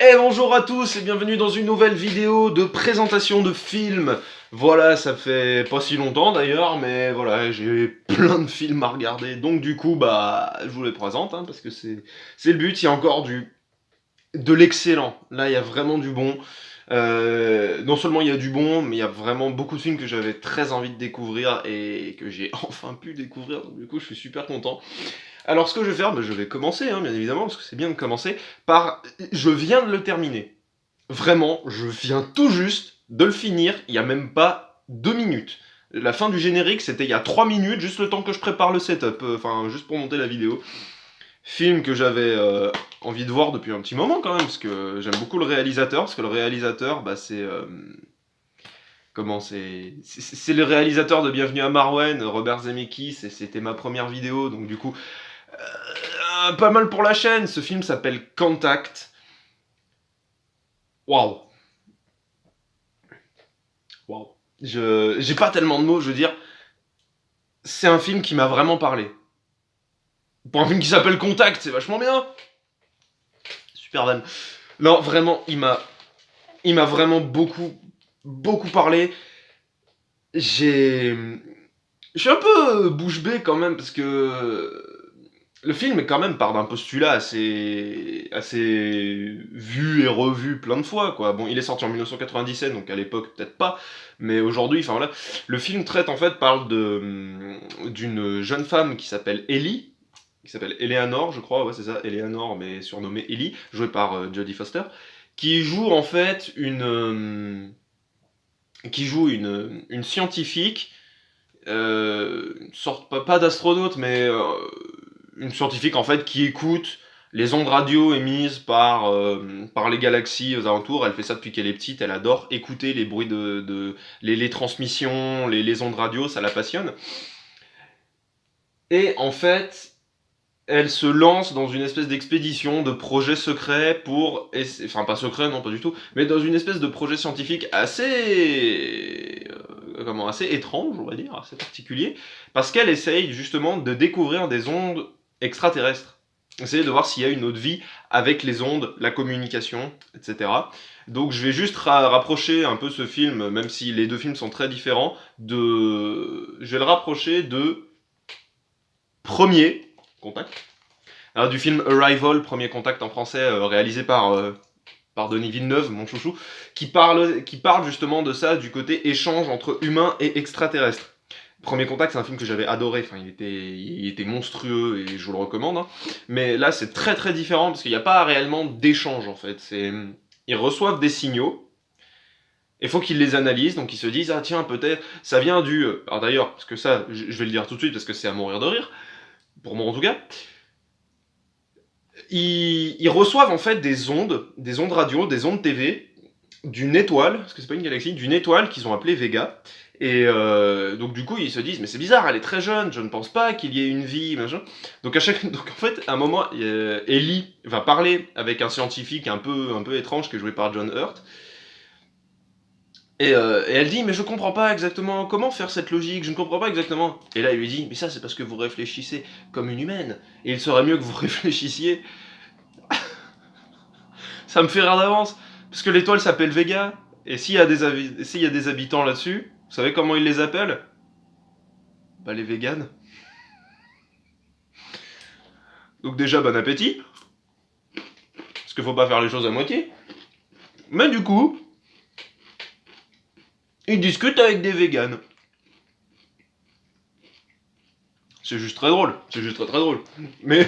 Et bonjour à tous et bienvenue dans une nouvelle vidéo de présentation de films. Voilà, ça fait pas si longtemps d'ailleurs, mais voilà, j'ai plein de films à regarder. Donc du coup, je vous les présente, parce que c'est le but. Il y a encore de l'excellent. Là, il y a vraiment du bon. Non seulement il y a du bon, mais il y a vraiment beaucoup de films que j'avais très envie de découvrir et que j'ai enfin pu découvrir. Donc du coup, je suis super content. Alors ce que je vais faire, je vais commencer, bien évidemment, parce que c'est bien de commencer, par je viens de le terminer. Vraiment, je viens tout juste de le finir, il n'y a même pas 2 minutes. La fin du générique, c'était il y a 3 minutes, juste le temps que je prépare le setup, juste pour monter la vidéo. Film que j'avais envie de voir depuis un petit moment quand même, parce que j'aime beaucoup le réalisateur, parce que le réalisateur, c'est... c'est le réalisateur de Bienvenue à Marwen, Robert Zemeckis, et c'était ma première vidéo, donc du coup, pas mal pour la chaîne. Ce film s'appelle Contact. Waouh. Waouh. J'ai pas tellement de mots, je veux dire. C'est un film qui m'a vraiment parlé. Pour un film qui s'appelle Contact, c'est vachement bien. Super van. Non, vraiment, il m'a vraiment beaucoup parlé. Je suis un peu bouche bée quand même, parce que le film quand même part d'un postulat assez vu et revu plein de fois, quoi. Bon, il est sorti en 1997, donc à l'époque peut-être pas, mais aujourd'hui, enfin voilà, le film parle d'une jeune femme qui s'appelle Ellie, qui s'appelle Eleanor, je crois, ouais c'est ça, Eleanor, mais surnommée Ellie, jouée par Jodie Foster, qui joue en fait une scientifique, une sorte pas d'astronaute, mais une scientifique en fait qui écoute les ondes radio émises par les galaxies aux alentours. Elle fait ça depuis qu'elle est petite, elle adore écouter les bruits les transmissions, les ondes radio, ça la passionne. Et en fait, elle se lance dans une espèce d'expédition, de projet secret enfin pas secret, non pas du tout, mais dans une espèce de projet scientifique assez étrange, on va dire, assez particulier, parce qu'elle essaye justement de découvrir des ondes extraterrestres. Essayer de voir s'il y a une autre vie avec les ondes, la communication, etc. Donc je vais juste rapprocher un peu ce film, même si les deux films sont très différents, je vais le rapprocher de Premier Contact. Alors du film Arrival, Premier Contact en français, réalisé par Denis Villeneuve, mon chouchou, qui parle justement de ça, du côté échange entre humains et extraterrestres. Premier Contact, c'est un film que j'avais adoré, il était monstrueux et je vous le recommande. Mais là, c'est très très différent parce qu'il n'y a pas réellement d'échange en fait. Ils reçoivent des signaux, il faut qu'ils les analysent, donc ils se disent ah tiens peut-être ça vient du. Alors d'ailleurs, parce que ça, je vais le dire tout de suite parce que c'est à mourir de rire, pour moi en tout cas. Ils reçoivent en fait des ondes radio, des ondes TV, d'une étoile, parce que c'est pas une galaxie, d'une étoile qu'ils ont appelée Vega. Et donc du coup ils se disent mais c'est bizarre, elle est très jeune, je ne pense pas qu'il y ait une vie, machin. Donc donc en fait à un moment Ellie va parler avec un scientifique un peu étrange qui est joué par John Hurt. Et elle dit mais je comprends pas exactement comment faire cette logique, je ne comprends pas exactement. Et là il lui dit mais ça c'est parce que vous réfléchissez comme une humaine. Et il serait mieux que vous réfléchissiez. Ça me fait rire d'avance. Parce que l'étoile s'appelle Vega. Et s'il y a des habitants là-dessus, vous savez comment ils les appellent? Les véganes. Donc déjà, bon appétit. Parce qu'il faut pas faire les choses à moitié. Mais du coup, ils discutent avec des véganes. C'est juste très drôle. C'est juste très très drôle. Mais...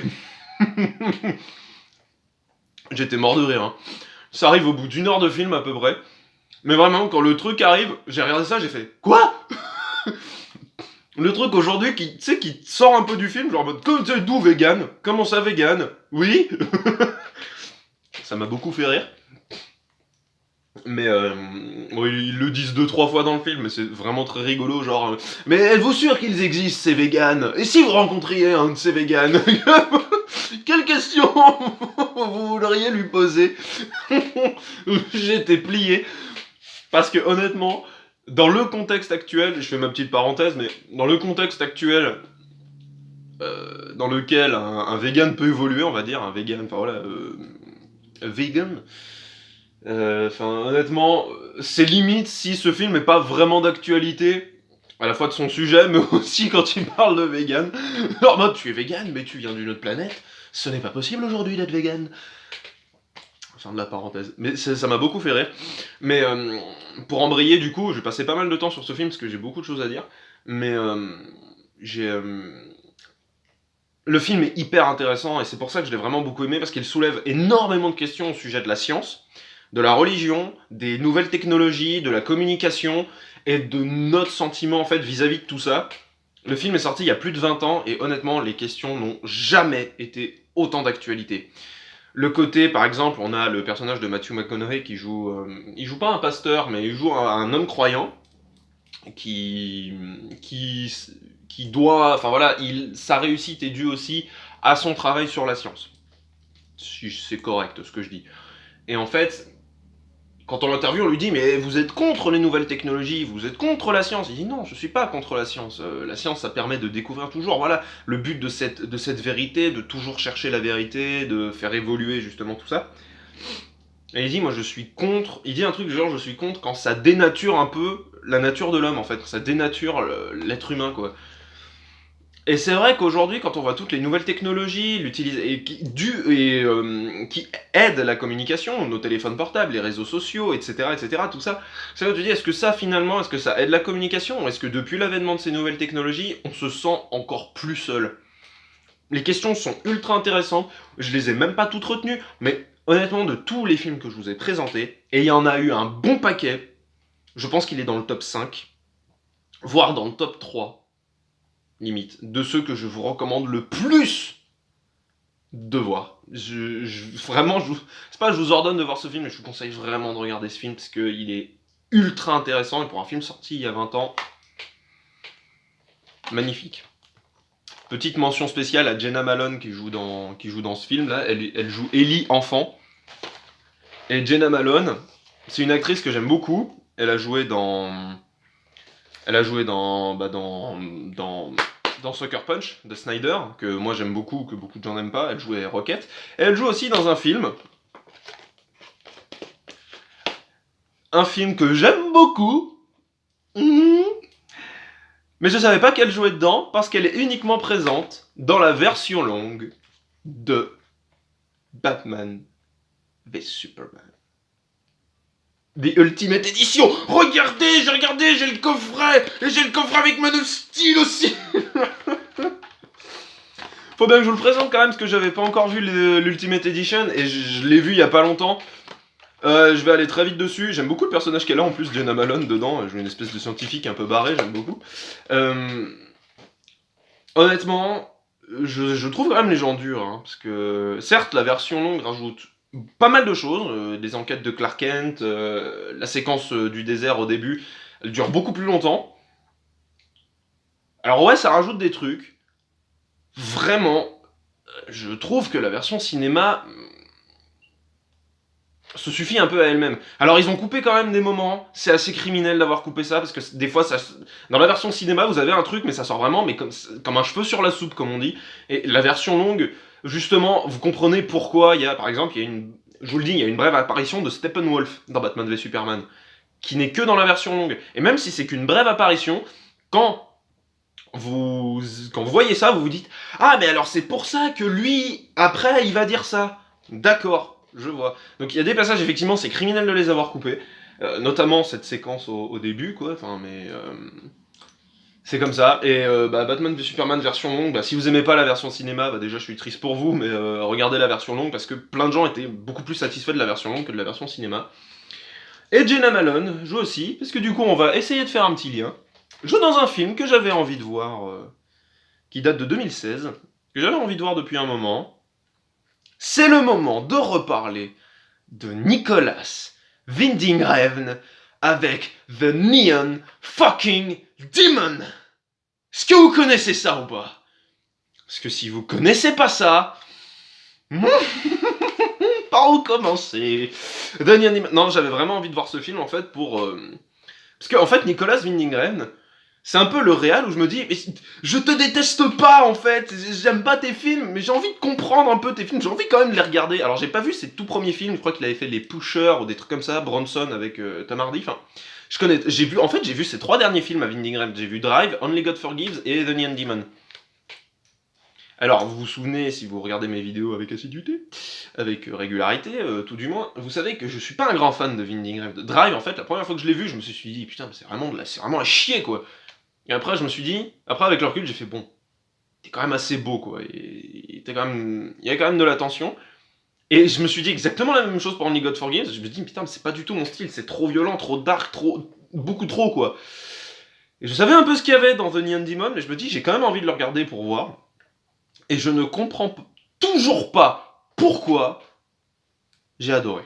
J'étais mort de rire. Ça arrive au bout d'une heure de film à peu près. Mais vraiment, quand le truc arrive, j'ai regardé ça, j'ai fait quoi? Le truc aujourd'hui qui sort un peu du film, genre en mode d'où vegan? Comment ça vegan? Oui. Ça m'a beaucoup fait rire. Mais ils le disent 2-3 fois dans le film, mais c'est vraiment très rigolo, genre mais êtes-vous sûr qu'ils existent ces véganes? Et si vous rencontriez un de ces véganes? Quelle question vous voudriez lui poser? J'étais plié. Parce que honnêtement, dans le contexte actuel, je fais ma petite parenthèse, mais dans le contexte actuel, dans lequel un vegan peut évoluer, on va dire, un vegan, enfin voilà, vegan. Enfin, honnêtement, c'est limite si ce film n'est pas vraiment d'actualité, à la fois de son sujet, mais aussi quand il parle de vegan. En mode, tu es vegan, mais tu viens d'une autre planète. Ce n'est pas possible aujourd'hui d'être vegan. Fin de la parenthèse. Mais ça m'a beaucoup fait rire. Mais pour embrayer, du coup, je vais passer pas mal de temps sur ce film parce que j'ai beaucoup de choses à dire. Mais le film est hyper intéressant et c'est pour ça que je l'ai vraiment beaucoup aimé parce qu'il soulève énormément de questions au sujet de la science, de la religion, des nouvelles technologies, de la communication et de notre sentiment en fait vis-à-vis de tout ça. Le film est sorti il y a plus de 20 ans et honnêtement, les questions n'ont jamais été autant d'actualité. Le côté, par exemple, on a le personnage de Matthew McConaughey qui joue... il joue pas un pasteur, mais il joue un homme croyant qui doit... Enfin voilà, sa réussite est due aussi à son travail sur la science. Si c'est correct ce que je dis. Et en fait, quand on l'interviewe, on lui dit « Mais vous êtes contre les nouvelles technologies, vous êtes contre la science ?» Il dit « Non, je suis pas contre la science. La science, ça permet de découvrir toujours. Voilà, le but de cette vérité, de toujours chercher la vérité, de faire évoluer justement tout ça. » Et il dit « Moi, je suis contre... » Il dit un truc genre « Je suis contre quand ça dénature un peu la nature de l'homme, en fait. Quand ça dénature l'être humain, quoi. » Et c'est vrai qu'aujourd'hui, quand on voit toutes les nouvelles technologies qui aident la communication, nos téléphones portables, les réseaux sociaux, etc., tout ça, ça veut te dire, est-ce que ça, finalement, est-ce que ça aide la communication ? Ou est-ce que depuis l'avènement de ces nouvelles technologies, on se sent encore plus seul ? Les questions sont ultra intéressantes, je les ai même pas toutes retenues, mais honnêtement, de tous les films que je vous ai présentés, et il y en a eu un bon paquet, je pense qu'il est dans le top 5, voire dans le top 3, limite, de ceux que je vous recommande le plus de voir. Vraiment, c'est pas je vous ordonne de voir ce film, mais je vous conseille vraiment de regarder ce film parce qu'il est ultra intéressant et pour un film sorti il y a 20 ans, magnifique. Petite mention spéciale à Jenna Malone qui joue dans ce film là, elle joue Ellie enfant. Et Jenna Malone, c'est une actrice que j'aime beaucoup. Elle a joué dans Sucker Punch de Snyder, que moi j'aime beaucoup, que beaucoup de gens n'aiment pas. Elle jouait Rocket. Et elle joue aussi dans un film que j'aime beaucoup. Mais je savais pas qu'elle jouait dedans, parce qu'elle est uniquement présente dans la version longue de Batman v Superman. The Ultimate Edition. Regardez, j'ai le coffret. Et j'ai le coffret avec Man of Steel aussi. Faut bien que je vous le présente quand même, parce que j'avais pas encore vu l'Ultimate Edition, et je l'ai vu il y a pas longtemps. Je vais aller très vite dessus. J'aime beaucoup le personnage qu'elle a en plus, Jenna Malone dedans. Je une espèce de scientifique un peu barré, j'aime beaucoup. Honnêtement, je trouve quand même les gens durs, hein, parce que certes la version longue rajoute pas mal de choses, des enquêtes de Clark Kent, la séquence du désert au début, elle dure beaucoup plus longtemps. Alors ouais, ça rajoute des trucs. Vraiment, je trouve que la version cinéma se suffit un peu à elle-même. Alors ils ont coupé quand même des moments, c'est assez criminel d'avoir coupé ça, parce que des fois, dans la version cinéma, vous avez un truc, mais ça sort vraiment mais comme un cheveu sur la soupe, comme on dit. Et la version longue, justement, vous comprenez pourquoi il y a, par exemple, je vous le dis, il y a une brève apparition de Steppenwolf dans Batman v Superman, qui n'est que dans la version longue. Et même si c'est qu'une brève apparition, quand vous voyez ça, vous vous dites « Ah, mais alors c'est pour ça que lui, après, il va dire ça. » D'accord, je vois. Donc il y a des passages, effectivement, c'est criminel de les avoir coupés. Notamment cette séquence au début, quoi. Enfin, mais... c'est comme ça. Et Batman v Superman version longue, si vous aimez pas la version cinéma, déjà je suis triste pour vous, mais regardez la version longue, parce que plein de gens étaient beaucoup plus satisfaits de la version longue que de la version cinéma. Et Jenna Malone joue aussi, parce que du coup on va essayer de faire un petit lien. Joue dans un film que j'avais envie de voir, qui date de 2016, que j'avais envie de voir depuis un moment. C'est le moment de reparler de Nicolas Winding Refn avec The Neon Fucking Demon. Est-ce que vous connaissez ça ou pas ? Parce que si vous connaissez pas ça... par où commencer ? The Neon Demon... Non, j'avais vraiment envie de voir ce film en fait pour... Parce qu'en fait, Nicolas Winding Refn, C'est un peu le réal où je me dis, mais je te déteste pas en fait, j'aime pas tes films, mais j'ai envie de comprendre un peu tes films, j'ai envie quand même de les regarder. Alors j'ai pas vu ses tout premiers films, je crois qu'il avait fait Les Pushers ou des trucs comme ça, Bronson avec Tom Hardy, enfin... j'ai vu ses 3 derniers films à Winding Refn, j'ai vu Drive, Only God Forgives et The Neon Demon. Alors, vous vous souvenez, si vous regardez mes vidéos avec assiduité, avec régularité, tout du moins, vous savez que je suis pas un grand fan de Winding Refn. Drive, en fait, la première fois que je l'ai vu, je me suis dit, putain, c'est vraiment à chier, quoi. Et après, je me suis dit, après, avec le recul, j'ai fait, bon, t'es quand même assez beau, quoi. Et il y a quand même de la tension. Et je me suis dit exactement la même chose pour Only God Forgives. Je me dis, putain, mais c'est pas du tout mon style, c'est trop violent, trop dark, beaucoup trop, quoi. Et je savais un peu ce qu'il y avait dans The Neon Demon, mais je me dis, j'ai quand même envie de le regarder pour voir. Et je ne comprends toujours pas pourquoi j'ai adoré.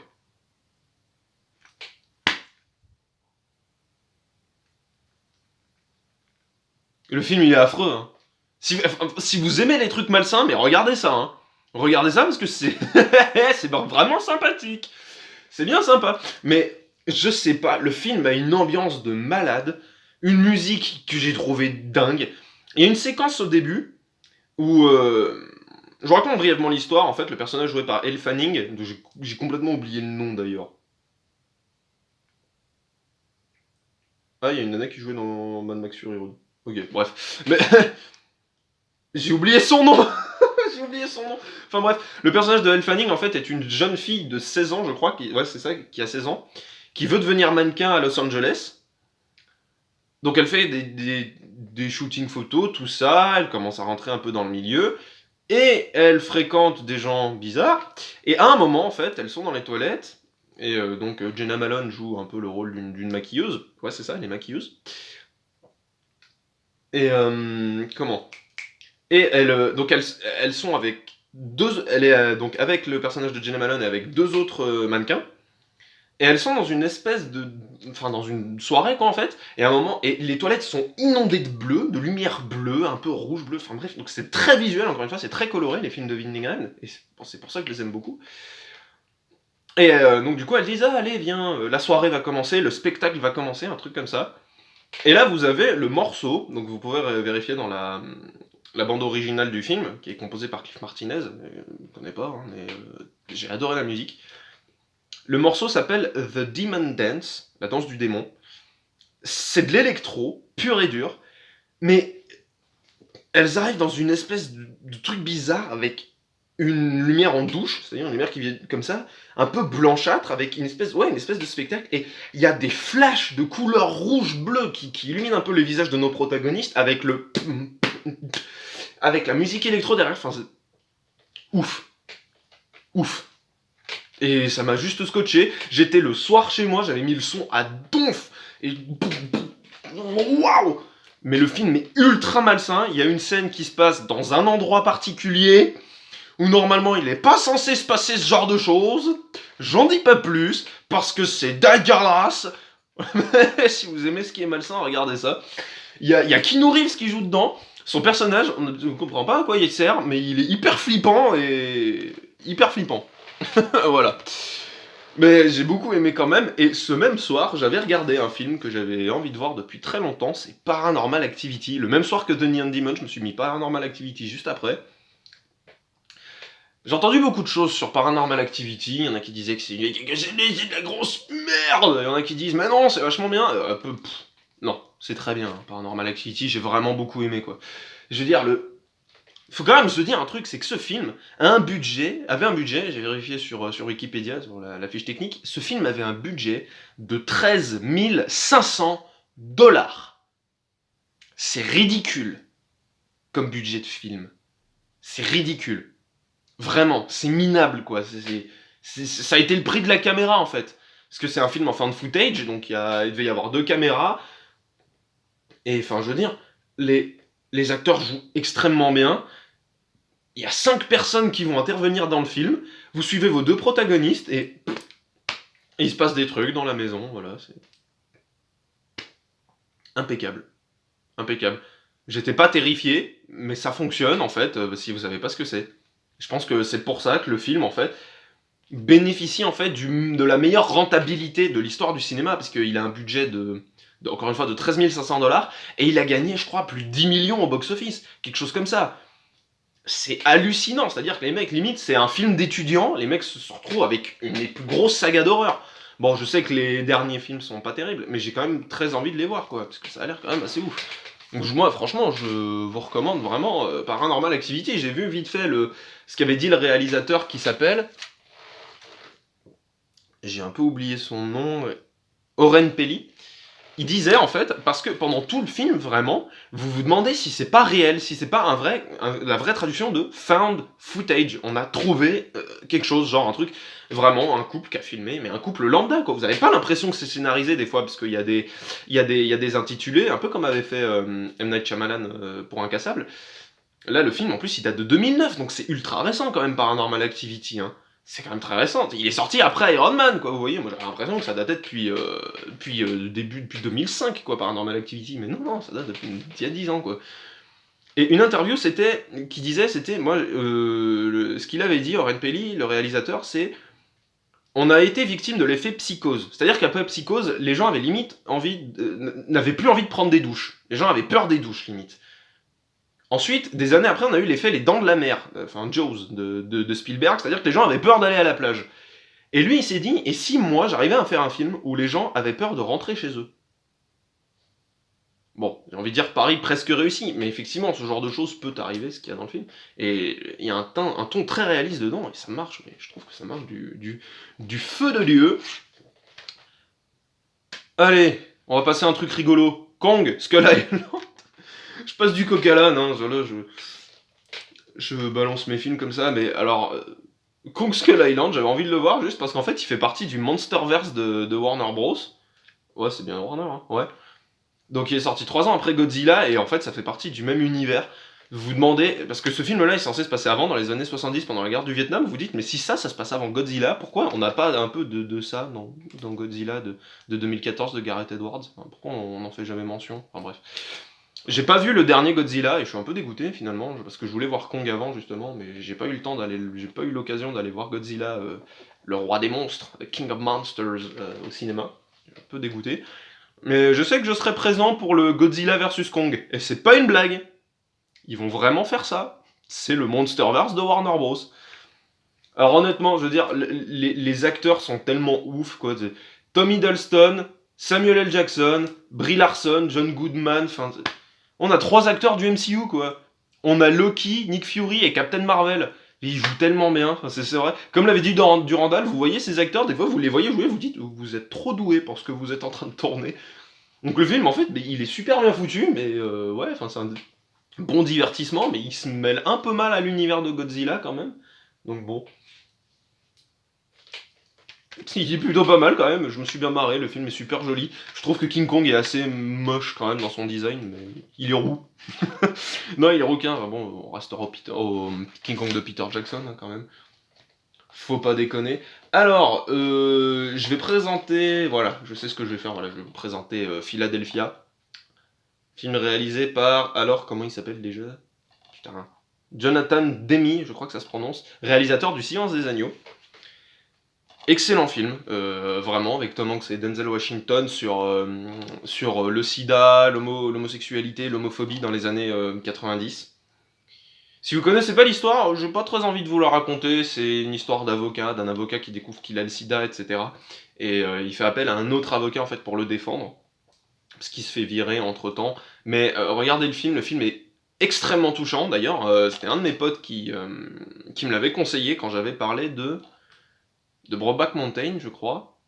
Le film, il est affreux. Hein. Si vous aimez les trucs malsains, mais regardez ça. Hein. Regardez ça parce que c'est c'est vraiment sympathique. C'est bien sympa. Mais je sais pas, le film a une ambiance de malade, une musique que j'ai trouvée dingue. Il y a une séquence au début où... je vous raconte brièvement l'histoire. En fait, le personnage joué par Elle Fanning, j'ai complètement oublié le nom d'ailleurs. Ah, il y a une nana qui jouait dans Mad Max Fury Road. Ok, bref. Mais j'ai oublié son nom. J'ai oublié son nom. Enfin bref, le personnage de Elle Fanning en fait est une jeune fille de 16 ans, je crois, ouais, c'est ça, qui a 16 ans, qui veut devenir mannequin à Los Angeles. Donc elle fait des shootings photos, tout ça, elle commence à rentrer un peu dans le milieu, et elle fréquente des gens bizarres, et à un moment, en fait, elles sont dans les toilettes, et donc Jenna Malone joue un peu le rôle d'une maquilleuse, ouais c'est ça, elle est maquilleuse, et comment Et donc elles sont avec elle est donc avec le personnage de Jenna Malone et avec 2 autres mannequins. Et elles sont dans une espèce enfin dans une soirée quoi en fait. Et à un moment, et les toilettes sont inondées de bleu, de lumière bleue, un peu rouge bleu. Enfin bref, donc c'est très visuel encore une fois, c'est très coloré les films de Winding Refn. Et c'est pour ça que je les aime beaucoup. Et donc du coup elles disent ah allez viens, la soirée va commencer, le spectacle va commencer, un truc comme ça. Et là vous avez le morceau, donc vous pouvez vérifier dans la bande originale du film, qui est composée par Cliff Martinez, je ne connais pas, hein, mais j'ai adoré la musique. Le morceau s'appelle The Demon Dance, la danse du démon. C'est de l'électro, pur et dur, mais elles arrivent dans une espèce de truc bizarre avec une lumière en douche, c'est-à-dire une lumière qui vient comme ça, un peu blanchâtre, avec une espèce de spectacle, et il y a des flashs de couleur rouge-bleu qui illuminent un peu le visage de nos protagonistes, avec avec la musique électro derrière, enfin c'est... Ouf. Ouf. Et ça m'a juste scotché, j'étais le soir chez moi, j'avais mis le son à donf, et... Waouh. Mais le film est ultra malsain, il y a une scène qui se passe dans un endroit particulier, où normalement il n'est pas censé se passer ce genre de choses, j'en dis pas plus, parce que c'est dégueulasse. Si vous aimez ce qui est malsain, regardez ça. Il y a Keanu Reeves qui joue dedans, son personnage, on ne comprend pas à quoi il sert, mais il est hyper flippant et... hyper flippant. Voilà. Mais j'ai beaucoup aimé quand même, et ce même soir, j'avais regardé un film que j'avais envie de voir depuis très longtemps, c'est Paranormal Activity. Le même soir que The Neon Demon, je me suis mis Paranormal Activity juste après. J'ai entendu beaucoup de choses sur Paranormal Activity, il y en a qui disaient que c'est de la grosse merde, il y en a qui disent mais non, c'est vachement bien. Non, c'est très bien, hein, Paranormal Activity, j'ai vraiment beaucoup aimé quoi. Je veux dire, faut quand même se dire un truc, c'est que ce film avait un budget, j'ai vérifié sur Wikipédia, sur la fiche technique, ce film avait un budget de 13 500 $. C'est ridicule comme budget de film. C'est ridicule. Vraiment, c'est minable quoi. Ça a été le prix de la caméra en fait. Parce que c'est un film en found footage, donc il devait y avoir 2 caméras. Et enfin, je veux dire, les acteurs jouent extrêmement bien. Il y a 5 personnes qui vont intervenir dans le film. Vous suivez vos 2 protagonistes et il se passe des trucs dans la maison. Voilà, c'est impeccable. Impeccable. J'étais pas terrifié, mais ça fonctionne en fait, si vous savez pas ce que c'est. Je pense que c'est pour ça que le film en fait bénéficie en fait de la meilleure rentabilité de l'histoire du cinéma, parce qu'il a un budget de encore une fois, de 13 500 $, et il a gagné, je crois, plus de 10 millions au box-office, quelque chose comme ça. C'est hallucinant, c'est-à-dire que les mecs, limite, c'est un film d'étudiants, les mecs se retrouvent avec une des plus grosses sagas d'horreur. Bon, je sais que les derniers films sont pas terribles, mais j'ai quand même très envie de les voir, quoi, parce que ça a l'air quand même assez ouf. Donc moi, franchement, je vous recommande vraiment Paranormal Activity. J'ai vu vite fait ce qu'avait dit le réalisateur qui s'appelle... J'ai un peu oublié son nom... Oren Peli. Il disait en fait, parce que pendant tout le film, vraiment, vous vous demandez si c'est pas réel, si c'est pas la vraie traduction de found footage. On a trouvé quelque chose, genre un truc, vraiment un couple qui a filmé, mais un couple lambda, quoi. Vous avez pas l'impression que c'est scénarisé des fois, parce qu'il y a des intitulés, un peu comme avait fait M. Night Shyamalan pour Incassable. Là, le film, en plus, il date de 2009, donc c'est ultra récent quand même, Paranormal Activity, hein. C'est quand même très récent. Il est sorti après Iron Man, quoi, vous voyez. Moi, j'avais l'impression que ça datait depuis 2005, quoi, Paranormal Activity. Mais non, ça date depuis il y a 10 ans, quoi. Et une interview, moi, ce qu'il avait dit, Oren Peli, le réalisateur, c'est... On a été victime de l'effet psychose. C'est-à-dire qu'après psychose, les gens avaient limite n'avaient plus envie de prendre des douches. Les gens avaient peur des douches, limite. Ensuite, des années après, on a eu l'effet Les Dents de la Mer, enfin Jaws de Spielberg, c'est-à-dire que les gens avaient peur d'aller à la plage. Et lui, il s'est dit, et si moi, j'arrivais à faire un film où les gens avaient peur de rentrer chez eux? Bon, j'ai envie de dire Paris presque réussi, mais effectivement, ce genre de choses peut arriver, ce qu'il y a dans le film. Et il y a un ton très réaliste dedans, et ça marche, mais je trouve que ça marche du feu de Dieu. Allez, on va passer à un truc rigolo. Kong, Skull Island. Je passe du coq à l'âne, hein, là, je balance mes films comme ça, mais alors... Kong Skull Island, j'avais envie de le voir juste parce qu'en fait il fait partie du Monsterverse de Warner Bros. Ouais, c'est bien Warner, hein, ouais. Donc il est sorti 3 ans après Godzilla et en fait ça fait partie du même univers. Vous vous demandez, parce que ce film-là est censé se passer avant, dans les années 70, pendant la guerre du Vietnam, vous dites, mais si ça se passe avant Godzilla, pourquoi on n'a pas un peu de ça dans Godzilla de 2014 de Gareth Edwards? Enfin, pourquoi on n'en fait jamais mention? Enfin bref. J'ai pas vu le dernier Godzilla et je suis un peu dégoûté finalement parce que je voulais voir Kong avant justement, mais j'ai pas eu l'occasion d'aller voir Godzilla, le roi des monstres, The King of Monsters au cinéma. Je suis un peu dégoûté, mais je sais que je serai présent pour le Godzilla vs Kong et c'est pas une blague. Ils vont vraiment faire ça. C'est le Monsterverse de Warner Bros. Alors honnêtement, je veux dire, les acteurs sont tellement ouf quoi. Tom Hiddleston, Samuel L. Jackson, Brie Larson, John Goodman, enfin. On a 3 acteurs du MCU, quoi. On a Loki, Nick Fury et Captain Marvel. Et ils jouent tellement bien, enfin, c'est vrai. Comme l'avait dit Durandal, vous voyez ces acteurs, des fois vous les voyez jouer, vous dites, vous êtes trop doués pour ce que vous êtes en train de tourner. Donc le film, en fait, il est super bien foutu, mais ouais, enfin c'est un bon divertissement, mais il se mêle un peu mal à l'univers de Godzilla quand même. Donc bon. Il est plutôt pas mal quand même, je me suis bien marré, le film est super joli. Je trouve que King Kong est assez moche quand même dans son design, mais il est roux. Non, il est rouquin, enfin bon, on restera au King Kong de Peter Jackson hein, quand même. Faut pas déconner. Alors, je vais présenter, voilà, je sais ce que je vais faire, voilà, je vais vous présenter Philadelphia. Film réalisé par, alors comment il s'appelle déjà? Putain, Jonathan Demme, je crois que ça se prononce, réalisateur du Silence des Agneaux. Excellent film, vraiment, avec Tom Hanks et Denzel Washington sur le sida, l'homosexualité, l'homophobie dans les années 90. Si vous connaissez pas l'histoire, j'ai pas très envie de vous la raconter, c'est une histoire d'un avocat qui découvre qu'il a le sida, etc. Et il fait appel à un autre avocat en fait pour le défendre, parce qu'il se fait virer entre temps. Mais regardez le film est extrêmement touchant d'ailleurs, c'était un de mes potes qui me l'avait conseillé quand j'avais parlé de Brokeback Mountain, je crois.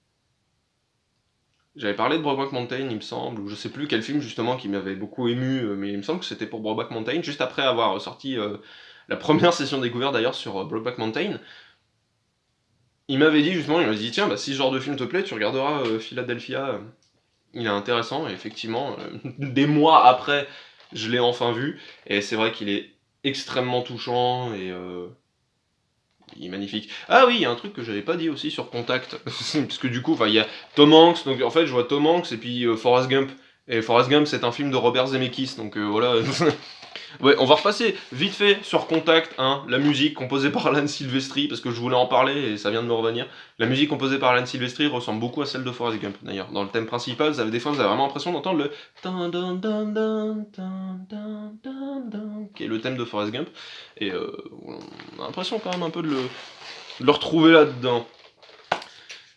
J'avais parlé de Brokeback Mountain, il me semble, ou je sais plus quel film justement qui m'avait beaucoup ému, mais il me semble que c'était pour Brokeback Mountain, juste après avoir sorti la première session découverte d'ailleurs sur Brokeback Mountain. Il m'avait dit justement, il m'a dit tiens, bah, si ce genre de film te plaît, tu regarderas Philadelphia, il est intéressant, et effectivement, des mois après, je l'ai enfin vu, et c'est vrai qu'il est extrêmement touchant, et il est magnifique. Ah oui, il y a un truc que j'avais pas dit aussi sur Contact, parce que du coup, il y a Tom Hanks, donc en fait je vois Tom Hanks et puis Forrest Gump. Et Forrest Gump c'est un film de Robert Zemeckis, donc voilà. Ouais, on va repasser vite fait sur Contact, hein, la musique composée par Alan Silvestri, parce que je voulais en parler et ça vient de me revenir. La musique composée par Alan Silvestri ressemble beaucoup à celle de Forrest Gump, d'ailleurs. Dans le thème principal, des fois, vous avez vraiment l'impression d'entendre le tan dan dan dan tan dan dan dan, qui est le thème de Forrest Gump. Et on a l'impression quand même un peu de le retrouver là-dedans.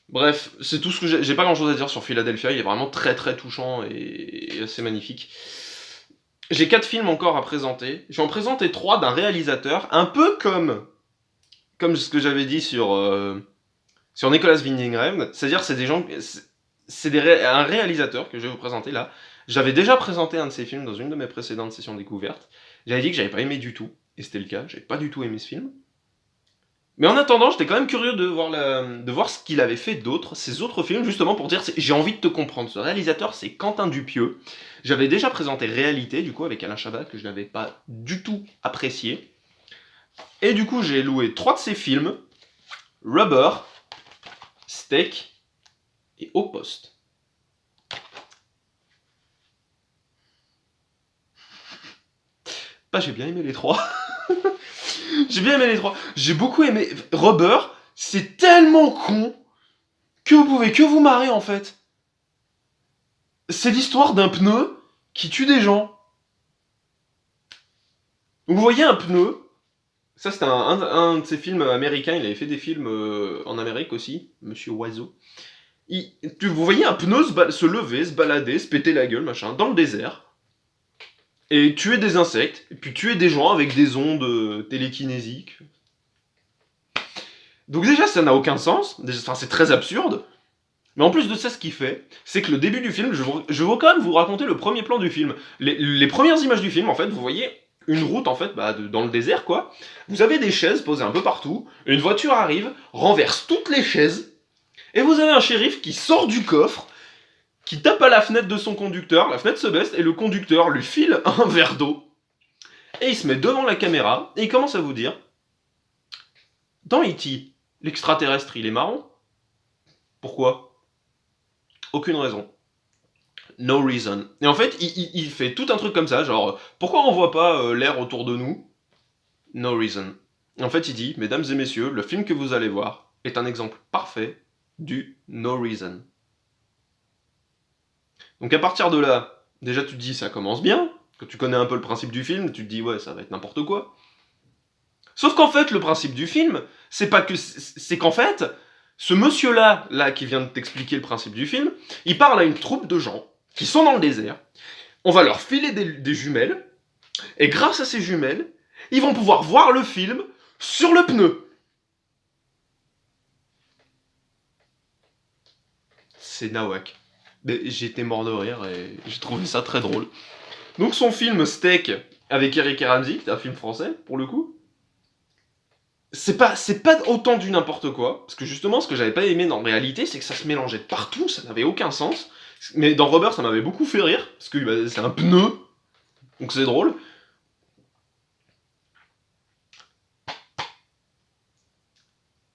Bref, c'est tout ce que j'ai pas grand chose à dire sur Philadelphia, il est vraiment très très touchant et assez magnifique. J'ai 4 films encore à présenter. Je vais en présenter 3 d'un réalisateur, un peu comme ce que j'avais dit sur Nicolas Winding Refn, c'est-à-dire c'est des gens, un réalisateur que je vais vous présenter là. J'avais déjà présenté un de ses films dans une de mes précédentes sessions découvertes. J'avais dit que j'avais pas aimé du tout, et c'était le cas, j'avais pas du tout aimé ce film. Mais en attendant, j'étais quand même curieux de voir ce qu'il avait fait d'autres, ses autres films, justement pour dire j'ai envie de te comprendre. Ce réalisateur, c'est Quentin Dupieux. J'avais déjà présenté Réalité, du coup, avec Alain Chabat, que je n'avais pas du tout apprécié. Et du coup, j'ai loué 3 de ses films, Rubber, Steak et Au Poste. Bah, j'ai bien aimé les 3. J'ai bien aimé les 3. J'ai beaucoup aimé Rubber, c'est tellement con que vous pouvez que vous marrer en fait. C'est l'histoire d'un pneu qui tue des gens. Vous voyez un pneu, ça c'était un de ses films américains, il avait fait des films en Amérique aussi, Monsieur Oiseau. Vous voyez un pneu se lever, se balader, se péter la gueule, machin, dans le désert, et tuer des insectes, et puis tuer des gens avec des ondes télékinésiques. Donc déjà ça n'a aucun sens, enfin c'est très absurde, mais en plus de ça ce qu'il fait, c'est que le début du film, je veux quand même vous raconter le premier plan du film. Les premières images du film, en fait, vous voyez une route en fait dans le désert quoi. Vous avez des chaises posées un peu partout, une voiture arrive, renverse toutes les chaises, et vous avez un shérif qui sort du coffre, qui tape à la fenêtre de son conducteur, la fenêtre se baisse, et le conducteur lui file un verre d'eau, et il se met devant la caméra, et il commence à vous dire « Dans E.T., l'extraterrestre il est marrant ? Pourquoi ? Aucune raison. No reason. » Et en fait, il fait tout un truc comme ça, genre « Pourquoi on voit pas l'air autour de nous ? No reason. » En fait, il dit « Mesdames et messieurs, le film que vous allez voir est un exemple parfait du no reason. » Donc à partir de là, déjà tu te dis ça commence bien, quand tu connais un peu le principe du film, tu te dis ouais ça va être n'importe quoi. Sauf qu'en fait le principe du film, c'est qu'en fait, ce monsieur-là, qui vient de t'expliquer le principe du film, il parle à une troupe de gens qui sont dans le désert, on va leur filer des jumelles, et grâce à ces jumelles, ils vont pouvoir voir le film sur le pneu. C'est nawak. Mais j'étais mort de rire et j'ai trouvé ça très drôle. Donc son film Steak avec Eric et Ramsey, c'est un film français pour le coup. C'est pas autant du n'importe quoi, parce que justement ce que j'avais pas aimé dans Réalité, c'est que ça se mélangeait de partout, ça n'avait aucun sens. Mais dans Rubber, ça m'avait beaucoup fait rire, parce que c'est un pneu, donc c'est drôle.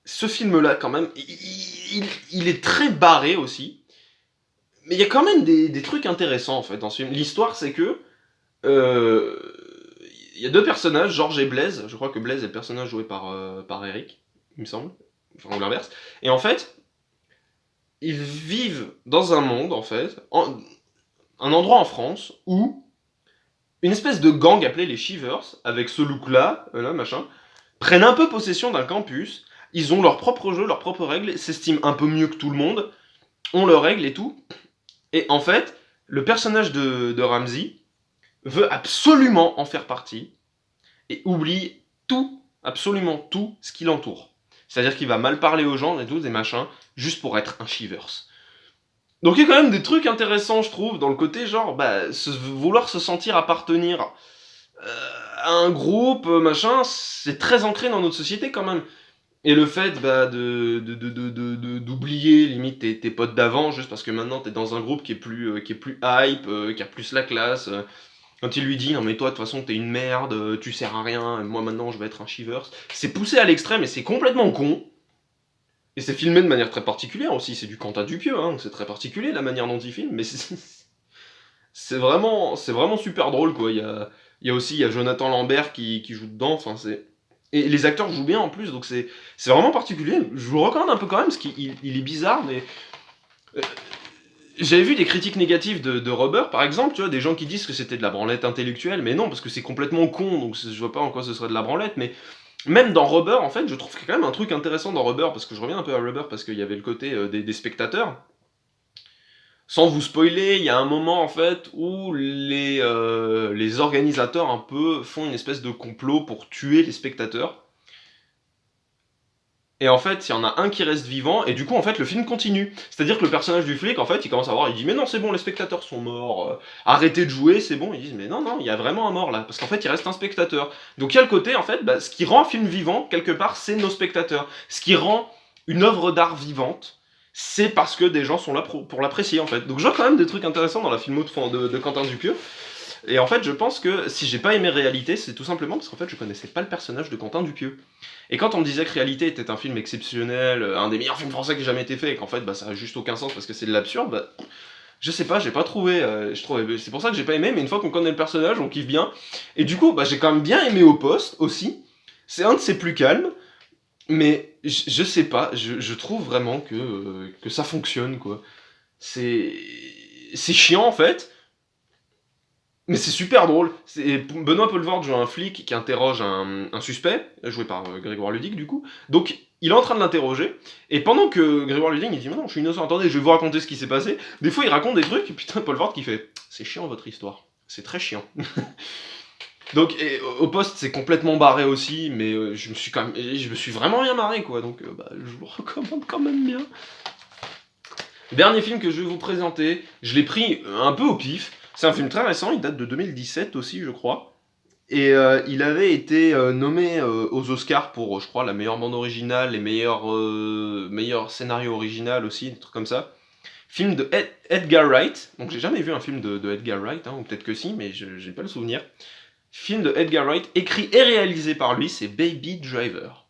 Ce film-là, quand même, il est très barré aussi. Mais il y a quand même des trucs intéressants en fait dans ce film. L'histoire, c'est que il y a 2 personnages, Georges et Blaise. Je crois que Blaise est le personnage joué par Eric, il me semble. Enfin, ou l'inverse. Et en fait, ils vivent dans un monde, en fait, un endroit en France où une espèce de gang appelé les Shivers, avec ce look-là, là, machin, prennent un peu possession d'un campus. Ils ont leur propre jeu, leurs propres règles, s'estiment un peu mieux que tout le monde, ont leurs règles et tout. Et en fait, le personnage de Ramsey veut absolument en faire partie et oublie tout, absolument tout ce qui l'entoure. C'est-à-dire qu'il va mal parler aux gens et tout, des machins, juste pour être un Shivers. Donc il y a quand même des trucs intéressants, je trouve, dans le côté genre, vouloir se sentir appartenir à un groupe, machin, c'est très ancré dans notre société quand même. Et le fait d'oublier limite tes potes d'avant juste parce que maintenant t'es dans un groupe qui est plus hype, qui a plus la classe. Quand il lui dit non mais toi de toute façon t'es une merde, tu sers à rien, moi maintenant je vais être un Shivers. C'est poussé à l'extrême et c'est complètement con. Et c'est filmé de manière très particulière aussi, c'est du Quentin Dupieux, hein, c'est très particulier la manière dont il filme, mais c'est vraiment super drôle quoi. Il y a Jonathan Lambert qui joue dedans, enfin c'est... Et les acteurs jouent bien en plus, donc c'est vraiment particulier. Je vous le recommande un peu quand même, parce qu'il est bizarre, mais... J'avais vu des critiques négatives de Rubber, par exemple, tu vois, des gens qui disent que c'était de la branlette intellectuelle, mais non, parce que c'est complètement con, donc je vois pas en quoi ce serait de la branlette, mais même dans Rubber, en fait, je trouve qu'il y a quand même un truc intéressant dans Rubber, parce que je reviens un peu à Rubber, parce qu'il y avait le côté des spectateurs. Sans vous spoiler, il y a un moment, en fait, où les organisateurs, un peu, font une espèce de complot pour tuer les spectateurs. Et en fait, il y en a un qui reste vivant, et du coup, en fait, le film continue. C'est-à-dire que le personnage du flic, en fait, il commence à voir, il dit mais non, c'est bon, les spectateurs sont morts, arrêtez de jouer, c'est bon. Ils disent mais non, non, il y a vraiment un mort là, parce qu'en fait, il reste un spectateur. Donc il y a le côté, en fait, ce qui rend un film vivant, quelque part, c'est nos spectateurs. Ce qui rend une œuvre d'art vivante, c'est parce que des gens sont là pour l'apprécier, en fait. Donc je vois quand même des trucs intéressants dans la filmo de Quentin Dupieux. Et en fait, je pense que si j'ai pas aimé Réalité, c'est tout simplement parce qu'en fait, je connaissais pas le personnage de Quentin Dupieux. Et quand on me disait que Réalité était un film exceptionnel, un des meilleurs films français qui ait jamais été fait, et qu'en fait, ça a juste aucun sens parce que c'est de l'absurde, je sais pas, j'ai pas trouvé. C'est pour ça que j'ai pas aimé, mais une fois qu'on connaît le personnage, on kiffe bien. Et du coup, j'ai quand même bien aimé Au Poste aussi. C'est un de ses plus calmes, mais je sais pas, je trouve vraiment que ça fonctionne, quoi. C'est. C'est chiant en fait, mais c'est super drôle. Benoît Poelvoorde joue un flic qui interroge un suspect, joué par Grégoire Ludig du coup. Donc il est en train de l'interroger, et pendant que Grégoire Ludig il dit mais non, je suis innocent, attendez, je vais vous raconter ce qui s'est passé. Des fois il raconte des trucs, et putain, Poelvoorde qui fait c'est chiant votre histoire. C'est très chiant. Donc Au Poste c'est complètement barré aussi, mais je me suis vraiment bien marré quoi, donc je vous le recommande quand même bien. Dernier film que je vais vous présenter, je l'ai pris un peu au pif. C'est un film très récent, il date de 2017 aussi, je crois. Et il avait été nommé aux Oscars pour, je crois, la meilleure bande originale, les meilleurs scénarios original aussi, des trucs comme ça. Film de Edgar Wright. Donc j'ai jamais vu un film de Edgar Wright, ou peut-être que si, mais j'ai pas le souvenir. Film de Edgar Wright, écrit et réalisé par lui, c'est Baby Driver.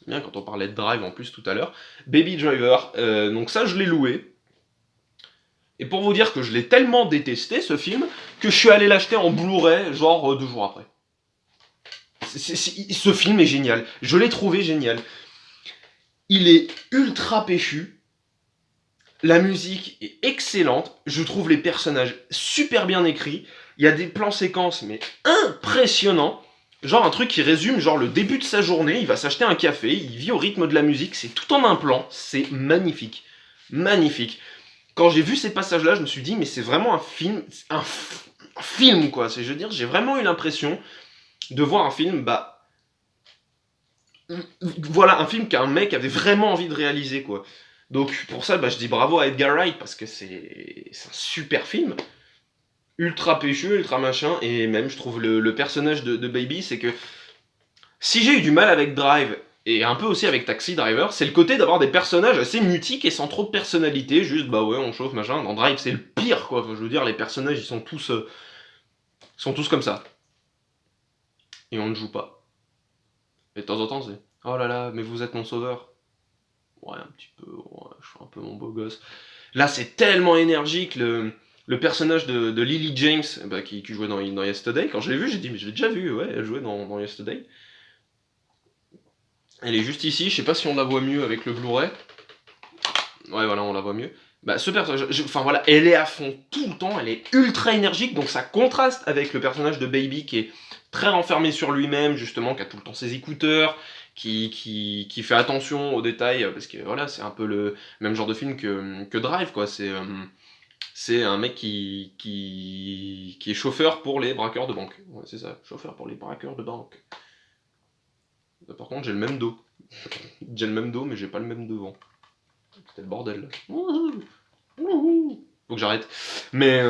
Bien, quand on parlait de Drive en plus tout à l'heure. Baby Driver, donc ça je l'ai loué. Et pour vous dire que je l'ai tellement détesté ce film, que je suis allé l'acheter en Blu-ray, genre 2 jours après. Ce film est génial, je l'ai trouvé génial. Il est ultra péchu, la musique est excellente, je trouve les personnages super bien écrits, il y a des plans séquences mais impressionnants. Genre un truc qui résume genre le début de sa journée, il va s'acheter un café, il vit au rythme de la musique, c'est tout en un plan, c'est magnifique. Magnifique. Quand j'ai vu ces passages-là, je me suis dit, mais c'est vraiment un film, un film quoi. Je veux dire, j'ai vraiment eu l'impression de voir un film, voilà, un film qu'un mec avait vraiment envie de réaliser quoi. Donc pour ça, je dis bravo à Edgar Wright parce que c'est un super film, ultra péchu, ultra machin, et même je trouve le personnage de Baby, c'est que si j'ai eu du mal avec Drive, et un peu aussi avec Taxi Driver, c'est le côté d'avoir des personnages assez mutiques et sans trop de personnalité, juste ouais, on chauffe, machin. Dans Drive, c'est le pire, quoi. Enfin, je veux dire, les personnages, ils sont tous comme ça. Et on ne joue pas. Et de temps en temps, c'est oh là là, mais vous êtes mon sauveur. Ouais, un petit peu, ouais, je suis un peu mon beau gosse. Là, c'est tellement énergique, le personnage de Lily James, qui jouait dans Yesterday, quand je l'ai vu, j'ai dit, mais je l'ai déjà vu, ouais, elle jouait dans Yesterday. Elle est juste ici, je sais pas si on la voit mieux avec le Blu-ray. Ouais, voilà, on la voit mieux. Ce personnage, enfin voilà, elle est à fond tout le temps, elle est ultra énergique, donc ça contraste avec le personnage de Baby qui est très renfermé sur lui-même, justement, qui a tout le temps ses écouteurs, qui fait attention aux détails, parce que voilà, c'est un peu le même genre de film que Drive, quoi. C'est un mec qui est chauffeur pour les braqueurs de banque. Ouais, c'est ça, chauffeur pour les braqueurs de banque. Par contre, j'ai le même dos. J'ai le même dos, mais j'ai pas le même devant. C'était le bordel là. Faut que j'arrête. Mais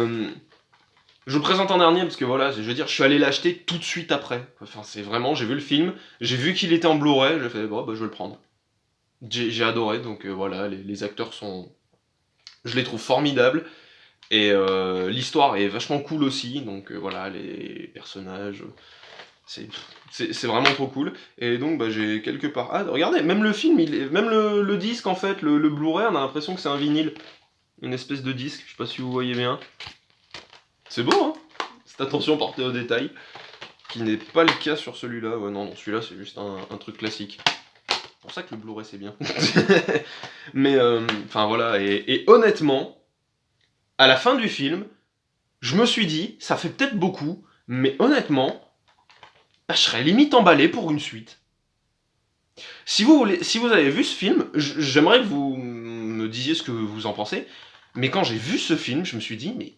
je vous présente en dernier parce que voilà, je veux dire, je suis allé l'acheter tout de suite après. Enfin, c'est vraiment, j'ai vu le film, j'ai vu qu'il était en Blu-ray, j'ai fait bon, je vais le prendre. J'ai adoré, donc voilà, les acteurs sont. Je les trouve formidables. Et l'histoire est vachement cool aussi, donc voilà, les personnages. C'est vraiment trop cool. Et donc j'ai quelque part. Ah, regardez, même le film, même le disque en fait, le Blu-ray, on a l'impression que c'est un vinyle. Une espèce de disque, je sais pas si vous voyez bien. C'est beau, hein. Cette attention portée aux détails, qui n'est pas le cas sur celui-là. Ouais, non, celui-là, c'est juste un truc classique. C'est pour ça que le Blu-ray, c'est bien. Mais, enfin, voilà. Et honnêtement, à la fin du film, je me suis dit, ça fait peut-être beaucoup, mais honnêtement, bah, je serais limite emballé pour une suite. Si vous avez vu ce film, j'aimerais que vous me disiez ce que vous en pensez. Mais quand j'ai vu ce film, je me suis dit, mais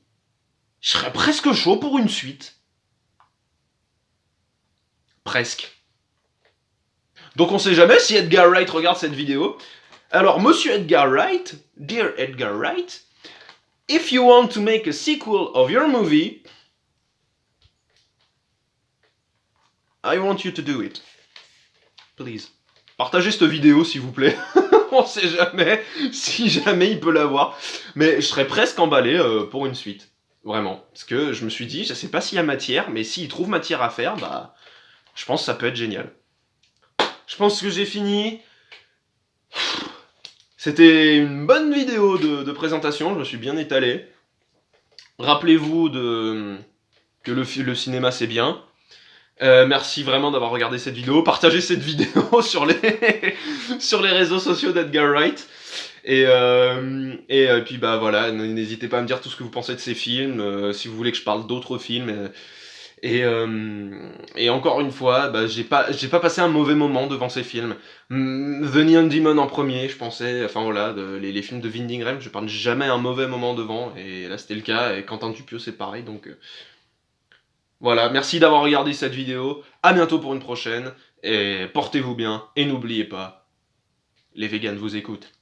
je serais presque chaud pour une suite. Presque. Donc on sait jamais si Edgar Wright regarde cette vidéo. Alors, monsieur Edgar Wright, dear Edgar Wright, if you want to make a sequel of your movie, I want you to do it. Please. Partagez cette vidéo, s'il vous plaît. On sait jamais si jamais il peut l'avoir. Mais je serais presque emballé pour une suite. Vraiment. Parce que je me suis dit, je sais pas s'il y a matière, mais s'il trouve matière à faire, bah, je pense que ça peut être génial. Je pense que j'ai fini. C'était une bonne vidéo de présentation, je me suis bien étalé. Rappelez-vous que le cinéma c'est bien. Merci vraiment d'avoir regardé cette vidéo. Partagez cette vidéo sur les réseaux sociaux d'Edgar Wright. Et puis bah voilà, n'hésitez pas à me dire tout ce que vous pensez de ces films, si vous voulez que je parle d'autres films. Et encore une fois, bah, j'ai pas passé un mauvais moment devant ces films. The Neon Demon en premier, je pensais, enfin voilà, les films de Winding, je parle jamais un mauvais moment devant, et là c'était le cas, et Quentin Dupieux c'est pareil, donc voilà, merci d'avoir regardé cette vidéo, à bientôt pour une prochaine, et portez-vous bien, et n'oubliez pas, les vegans vous écoutent.